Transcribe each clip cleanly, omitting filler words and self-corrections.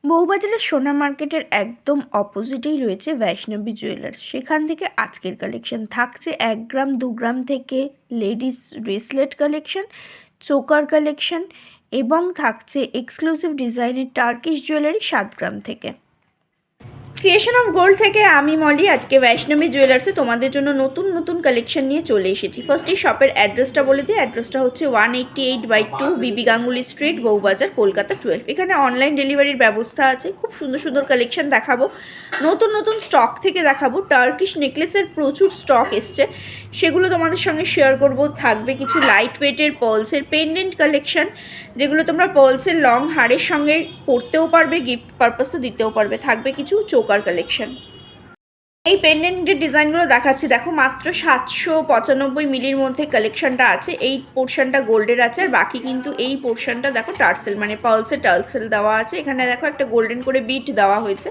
বউবাজারের সোনা মার্কেটের একদম অপোজিটেই রয়েছে বৈষ্ণবী জুয়েলার্স। সেখান থেকে আজকের কালেকশন থাকছে 1 গ্রাম 2 গ্রাম থেকে ladies bracelet collection, choker collection এবং থাকছে এক্সক্লুসিভ ডিজাইনের টার্কিশ জুয়েলারি 7 গ্রাম থেকে। ক্রিয়েশন অফ গোল্ড থেকে আমি মলি আজকে বৈষ্ণবী জুয়েলার্সে তোমাদের জন্য নতুন নতুন কালেকশন নিয়ে চলে এসেছি। ফার্স্টে শপের অ্যাড্রেসটা বলে দিই। অ্যাড্রেসটা হচ্ছে 188/2 বিবি গাঙ্গুলি স্ট্রিট, বউবাজার, কলকাতা 12। এখানে অনলাইন ডেলিভারির ব্যবস্থা আছে। খুব সুন্দর সুন্দর কালেকশন দেখাবো, নতুন নতুন স্টক থেকে দেখাবো। টার্কিশ নেকলেসের প্রচুর স্টক এসছে, সেগুলো তোমাদের সঙ্গে শেয়ার করব। থাকবে কিছু লাইট ওয়েটের পার্লসের পেন্ডেন্ট কালেকশন, যেগুলো তোমরা পার্লসের লং হারের সঙ্গে পরতেও পারবে, গিফট পারপাসে দিতেও পারবে। থাকবে কিছু চোকার কালেকশন। এই পেন্ডেন্টের ডিজাইনগুলো দেখাচ্ছি, দেখো মাত্র 795 মিলির মধ্যে কালেকশনটা আছে। এই পোর্শনটা গোল্ডের আছে, আর বাকি কিন্তু এই পোর্শনটা দেখো টার্সেল, মানে পার্লসে টার্সেল দেওয়া আছে। এখানে দেখো একটা গোল্ডেন করে বিট দেওয়া হয়েছে।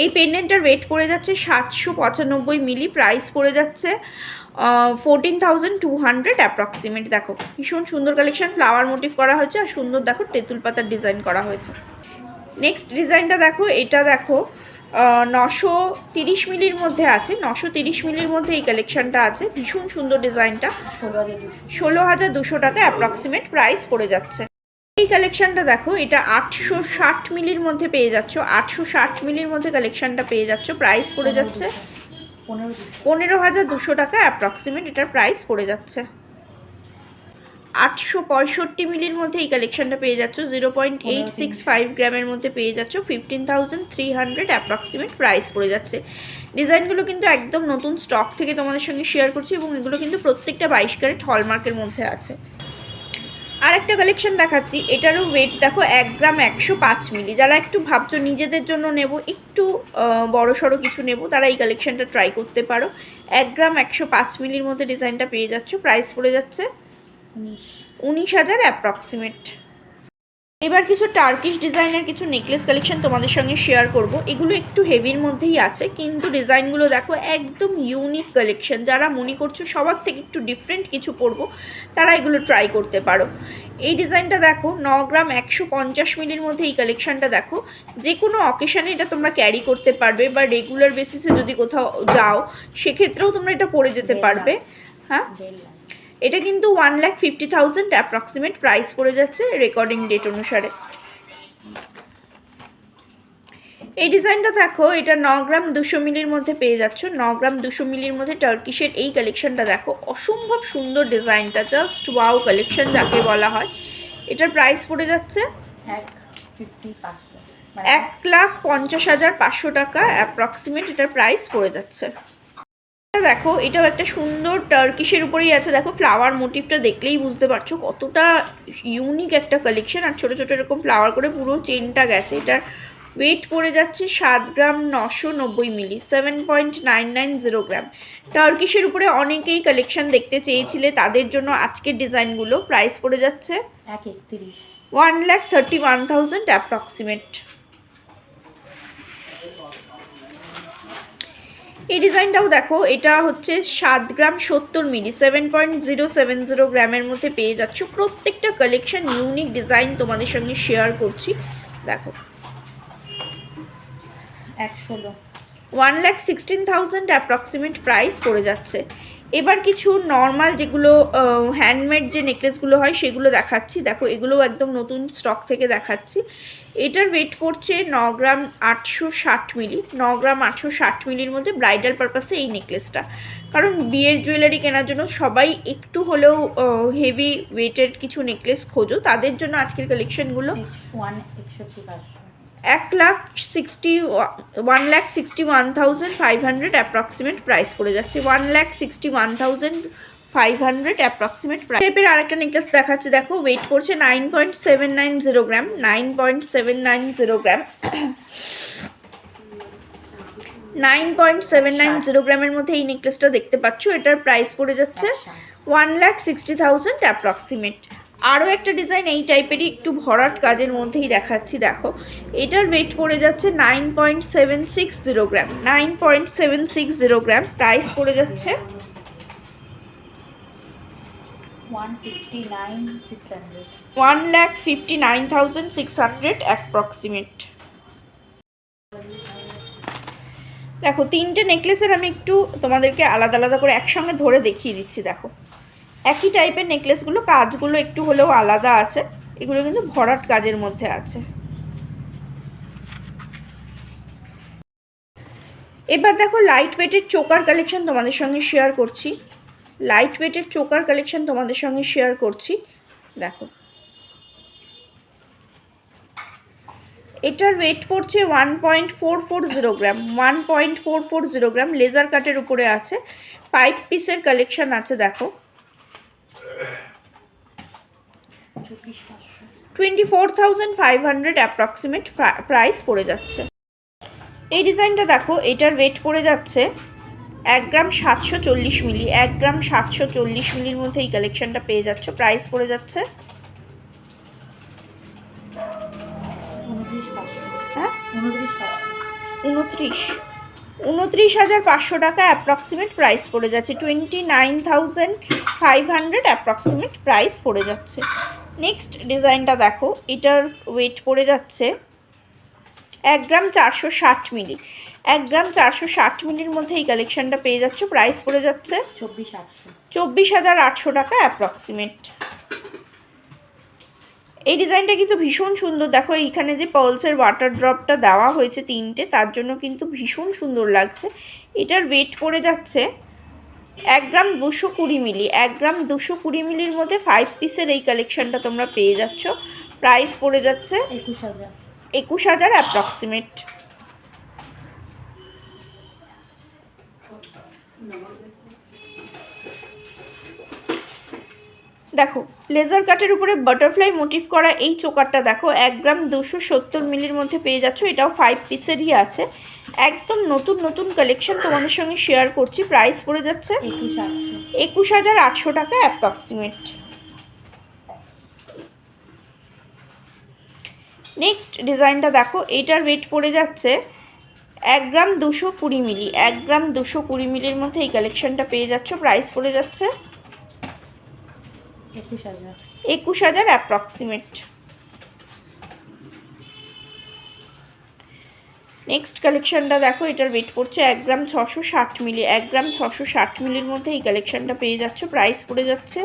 এই পেন্ডেন্টটার ওয়েট পড়ে যাচ্ছে 795 মিলি, প্রাইস পড়ে যাচ্ছে 14,200 অ্যাপ্রক্সিমেট। দেখো ভীষণ সুন্দর কালেকশন, ফ্লাওয়ার মোটিভ করা হয়েছে, আর সুন্দর দেখো তেঁতুল পাতার ডিজাইন করা হয়েছে। নেক্সট ডিজাইনটা দেখো, এটা দেখো 930 মিলির মধ্যে আছে। 930 মিলির মধ্যে এই কালেকশনটা আছে। ভীষণ সুন্দর ডিজাইনটা, 16,200 টাকা অ্যাপ্রক্সিমেট প্রাইস পড়ে যাচ্ছে। এই কালেকশনটা দেখো, এটা 860 মিলির মধ্যে পেয়ে যাচ্ছ। 860 মিলির মধ্যে কালেকশনটা পেয়ে যাচ্ছ, প্রাইস পড়ে যাচ্ছে 15,200 টাকা অ্যাপ্রক্সিমেট এটার প্রাইস পড়ে যাচ্ছে। 865 মিলির মধ্যে এই কালেকশনটা পেয়ে যাচ্ছ। 0.865 গ্রামের মধ্যে পেয়ে যাচ্ছ। 15,300 অ্যাপ্রক্সিমেট প্রাইস পড়ে যাচ্ছে। ডিজাইনগুলো কিন্তু একদম নতুন স্টক থেকে তোমাদের সঙ্গে শেয়ার করছি, এবং এগুলো কিন্তু প্রত্যেকটা 22 ক্যারেট হলমার্কের মধ্যে আছে। আর একটা কালেকশন দেখাচ্ছি, এটারও ওয়েট দেখো 1 গ্রাম 105 মিলি। যারা একটু ভাবছো নিজেদের জন্য নেব, একটু বড় সড়ো কিছু নেব, তারা এই কালেকশনটা ট্রাই করতে পারো। 1 গ্রাম 105 মিলির মধ্যে ডিজাইনটা পেয়ে যাচ্ছ, প্রাইস পড়ে যাচ্ছে 19,000 অ্যাপ্রক্সিমেট। এবার কিছু টার্কিশ ডিজাইনের কিছু নেকলেস কালেকশন তোমাদের সঙ্গে শেয়ার করব। এগুলো একটু হেভির মধ্যেই আছে, কিন্তু ডিজাইনগুলো দেখো একদম ইউনিক কালেকশন। যারা মনে করছো সবার থেকে একটু ডিফারেন্ট কিছু পরবো, তারা এগুলো ট্রাই করতে পারো। এই ডিজাইনটা দেখো 9 গ্রাম 150 মিলির মধ্যে এই কালেকশনটা দেখো। যে কোনো অকেশানে এটা তোমরা ক্যারি করতে পারবে, বা রেগুলার বেসিসে যদি কোথাও যাও সেক্ষেত্রেও তোমরা এটা পরে যেতে পারবে। হ্যাঁ, এটা কিন্তু 1,50,000 অ্যাপ্রক্সিমেট প্রাইস পড়ে যাচ্ছে রেকর্ডিং ডেট অনুসারে। এই ডিজাইনটা দেখো, এটা 9 গ্রাম 200 মিলির মধ্যে পেয়ে যাচ্ছ। 9 গ্রাম 200 মিলির মধ্যে টার্কিশের এই কালেকশনটা দেখো, অসম্ভব সুন্দর ডিজাইনটা, জাস্ট ওয়াও কালেকশন যাকে বলা হয়। এটার প্রাইস পড়ে যাচ্ছে 1,50,500 টাকা অ্যাপ্রক্সিমেট এটার প্রাইস পড়ে যাচ্ছে। দেখো এটাও একটা সুন্দর টার্কিশের উপরেই আছে। দেখো ফ্লাওয়ার মোটিভটা দেখলেই বুঝতে পারছো কতটা ইউনিক একটা কালেকশন, আর ছোট ছোট এরকম ফ্লাওয়ার করে পুরো চেনটা গেছে। এটার ওয়েট পড়ে যাচ্ছে 7 গ্রাম 990 মিলি, 7.990 গ্রাম। টার্কিশের উপরে অনেকেই কালেকশন দেখতে চেয়েছিলে, তাদের জন্য আজকের ডিজাইনগুলো। প্রাইস পড়ে যাচ্ছে 1,31,000 অ্যাপ্রক্সিমেট। এই ডিজাইনটাও দেখো, এটা হচ্ছে 7 গ্রাম 70 মিলি, 7.070 গ্রামের মধ্যে পেয়ে যাচ্ছ। প্রত্যেকটা কালেকশন ইউনিক ডিজাইন তোমাদের সঙ্গে শেয়ার করছি। দেখো 1,16,000 অ্যাপ্রক্সিমেট প্রাইস পড়ে যাচ্ছে। এবার কিছু নর্মাল যেগুলো হ্যান্ডমেড যে নেকলেসগুলো হয় সেগুলো দেখাচ্ছি। দেখো এগুলো একদম নতুন স্টক থেকে দেখাচ্ছি। এটার ওয়েট পড়ছে 9 গ্রাম 860 মিলি। 9 গ্রাম 860 মিলির মধ্যে ব্রাইডাল পারপাসে এই নেকলেসটা, কারণ বিয়ের জুয়েলারি কেনার জন্য সবাই একটু হলেও হেভি ওয়েটের কিছু নেকলেস খোঁজো, তাদের জন্য আজকের কালেকশনগুলো। 1,61,500 অ্যাপ্রক্সিমেট প্রাইস পড়ে যাচ্ছে। 1,61,500 অ্যাপ্রক্সিমেট প্রাইস। টাইপের আরেকটা নেকলেস দেখাচ্ছে, দেখো ওয়েট করছে 9.790 গ্রাম। 9.790 গ্রাম 9.790 গ্রামের মধ্যে এই নেকলেসটা দেখতে পাচ্ছ। এটার প্রাইস পড়ে যাচ্ছে 1,60,000 অ্যাপ্রক্সিমেট। আরও একটা ডিজাইন এই টাইপেরই একটু ভরাট কাজের মধ্যেই দেখাচ্ছি। দেখো এটার ওয়েট পড়ে যাচ্ছে 9.760 গ্রাম। 9.760 গ্রাম প্রাইস পড়ে যাচ্ছে 1,59,600 অ্যাপ্রক্সিমেট। দেখো 3টে নেকলেসের আমি একটু তোমাদেরকে আলাদা আলাদা করে একসঙ্গে ধরে দেখিয়ে দিচ্ছি। দেখো একই টাইপের নেকলেসগুলো, কাজগুলো একটু হলেও আলাদা আছে, এগুলো কিন্তু ভরাট কাজের মধ্যে আছে। এবার দেখো লাইট ওয়েটের চোকার কালেকশন তোমাদের সঙ্গে শেয়ার করছি। লাইট ওয়েটের চোকার কালেকশন তোমাদের সঙ্গে শেয়ার করছি। দেখো এটার ওয়েট পড়ছে 1.440 গ্রাম, 1.440 গ্রাম, লেজার কাটের উপরে আছে, 5 পিসের কালেকশন আছে। দেখো 24,500 অ্যাপ্রক্সিমেট প্রাইস পড়ে যাচ্ছে। এই ডিজাইনটা দেখো, এটার ওয়েট পড়ে যাচ্ছে 1 গ্রাম 740 মিলি, 1 গ্রাম 740 মিলির মধ্যে এই কালেকশনটা পেয়ে যাচ্ছ। প্রাইস পড়ে যাচ্ছে 29,500 টাকা অ্যাপ্রক্সিমেট প্রাইস পড়ে যাচ্ছে। 29,500 অ্যাপ্রক্সিমেট প্রাইস পড়ে যাচ্ছে। নেক্সট ডিজাইনটা দেখো, এটার ওয়েট পড়ে যাচ্ছে 1 গ্রাম 460 মিলি, 1 গ্রাম 460 মিলির মধ্যে এই কালেকশনটা পেয়ে যাচ্ছ। প্রাইস পড়ে যাচ্ছে 24,800 টাকা অ্যাপ্রক্সিমেট। এই ডিজাইনটা কিন্তু ভীষণ সুন্দর। দেখো এইখানে যে পার্লসের ওয়াটার ড্রপটা দেওয়া হয়েছে 3টে, তার জন্য কিন্তু ভীষণ সুন্দর লাগছে। এটার ওয়েট পড়ে যাচ্ছে 1 গ্রাম 220 মিলি, 1 গ্রাম 220 মিলির মধ্যে 5 পিসের এই কালেকশনটা তোমরা পেয়ে যাচ্ছ। প্রাইস পড়ে যাচ্ছে 21,000 অ্যাপ্রক্সিমেট। দেখো লেজার কাটের উপরে বাটারফ্লাই মোটিভ করা এই চোকারটা দেখো 1 গ্রাম 270 মিলির মধ্যে পেয়ে যাচ্ছ। এটাও 5 পিসেরই আছে, একদম নতুন নতুন কালেকশন তোমাদের সঙ্গে শেয়ার করছি। প্রাইস পড়ে যাচ্ছে 21,800 টাকা অ্যাপ্রক্সিমেট। নেক্সট ডিজাইনটা দেখো, এইটার ওয়েট পড়ে যাচ্ছে 1 গ্রাম 220 মিলি, 1 গ্রাম 220 মিলির মধ্যে এই কালেকশনটা পেয়ে যাচ্ছ। প্রাইস পড়ে যাচ্ছে 21,000 অ্যাপ্রক্সিমেট। নেক্সট কালেকশনটা দেখো, এটার ওয়েট পড়ছে 1 গ্রাম 660 মিলি, 1 গ্রাম 660 মিলির মধ্যে এই কালেকশনটা পেয়ে যাচ্ছ। প্রাইস পড়ে যাচ্ছে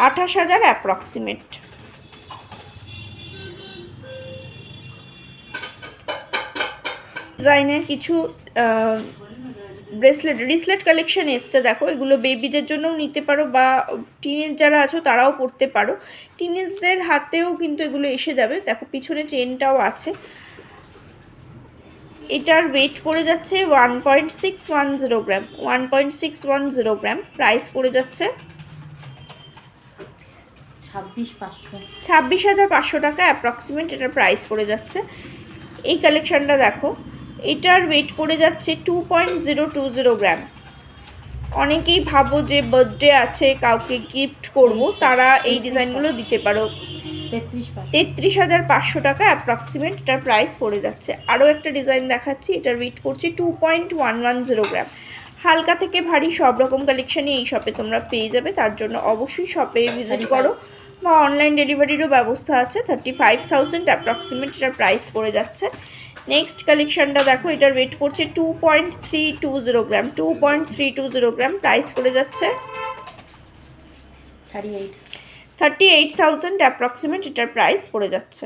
28,000 অ্যাপ্রক্সিমেট। ডিজাইনের কিছু রিসলেট কালেকশন এসছে। দেখো এগুলো বেবিদের জন্যও নিতে পারো বা টিনেজ যারা আছো তারাও পরতে পারো, টিনেজদের হাতেও কিন্তু এগুলো এসে যাবে। দেখো পিছনে চেনটাও আছে। এটার ওয়েট পড়ে যাচ্ছে 1.610 গ্রাম, 1.610 গ্রাম। প্রাইস পড়ে যাচ্ছে 26,500 টাকা অ্যাপ্রক্সিমেট এটার প্রাইস পড়ে যাচ্ছে। এই কালেকশনটা দেখো, এটার ওয়েট পড়ে যাচ্ছে 2.020 গ্রাম। অনেকেই ভাবো যে বার্থডে আছে, কাউকে গিফট করব, তারা এই ডিজাইনগুলো দিতে পারো। 33,500 টাকা অ্যাপ্রক্সিমেট এটার প্রাইস পড়ে যাচ্ছে। আরও একটা ডিজাইন দেখাচ্ছি, এটার ওয়েট পড়ছে 2.110 গ্রাম। হালকা থেকে ভারী সব রকম কালেকশানই এই শপে তোমরা পেয়ে যাবে, তার জন্য অবশ্যই শপে ভিজিট করো বা অনলাইন ডেলিভারিরও ব্যবস্থা আছে। 35,000 অ্যাপ্রক্সিমেট এটার প্রাইস পড়ে যাচ্ছে। নেক্সট কালেকশনটা দেখো, এটার ওয়েট পড়ছে 2.320 গ্রাম, 2.320 গ্রাম। প্রাইস পড়ে যাচ্ছে 38,000 অ্যাপ্রক্সিমেট এটার প্রাইস পড়ে যাচ্ছে।